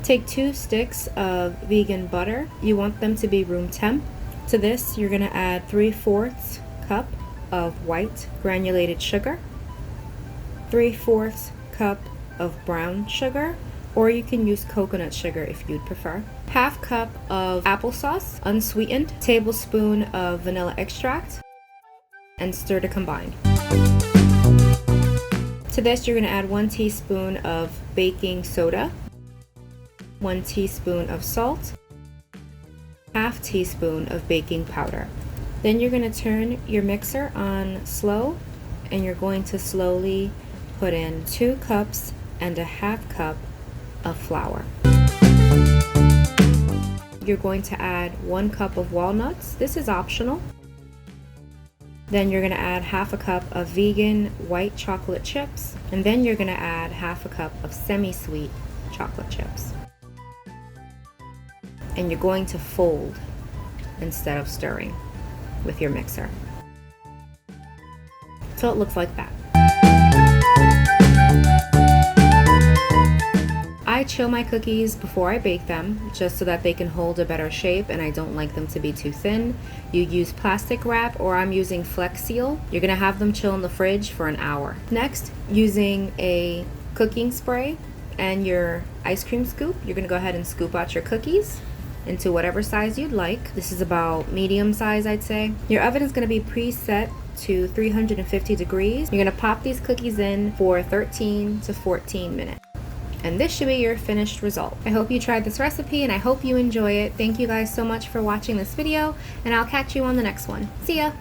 Take 2 sticks of vegan butter. You want them to be room temp. To this, you're going to add 3/4 cup of white granulated sugar, 3/4 cup of brown sugar, or you can use coconut sugar if you'd prefer. 1/2 cup of applesauce, unsweetened, tablespoon of vanilla extract, and stir to combine. To this, you're going to add 1 teaspoon of baking soda, 1 teaspoon of salt, 1/2 teaspoon of baking powder. Then you're going to turn your mixer on slow, and you're going to slowly put in 2 cups and 1/2 cup of flour. You're going to add 1 cup of walnuts. This is optional. Then you're going to add 1/2 cup of vegan white chocolate chips, and then you're going to add 1/2 cup of semi-sweet chocolate chips. And you're going to fold instead of stirring with your mixer. So it looks like that. I chill my cookies before I bake them, just so that they can hold a better shape, and I don't like them to be too thin. You use plastic wrap, or I'm using Flex Seal. You're gonna have them chill in the fridge for an hour. Next, using a cooking spray and your ice cream scoop, you're gonna go ahead and scoop out your cookies into whatever size you'd like. This is about medium size, I'd say. Your oven is gonna be preset to 350 degrees. You're gonna pop these cookies in for 13 to 14 minutes. And this should be your finished result. I hope you tried this recipe, and I hope you enjoy it. Thank you guys so much for watching this video, and I'll catch you on the next one. See ya!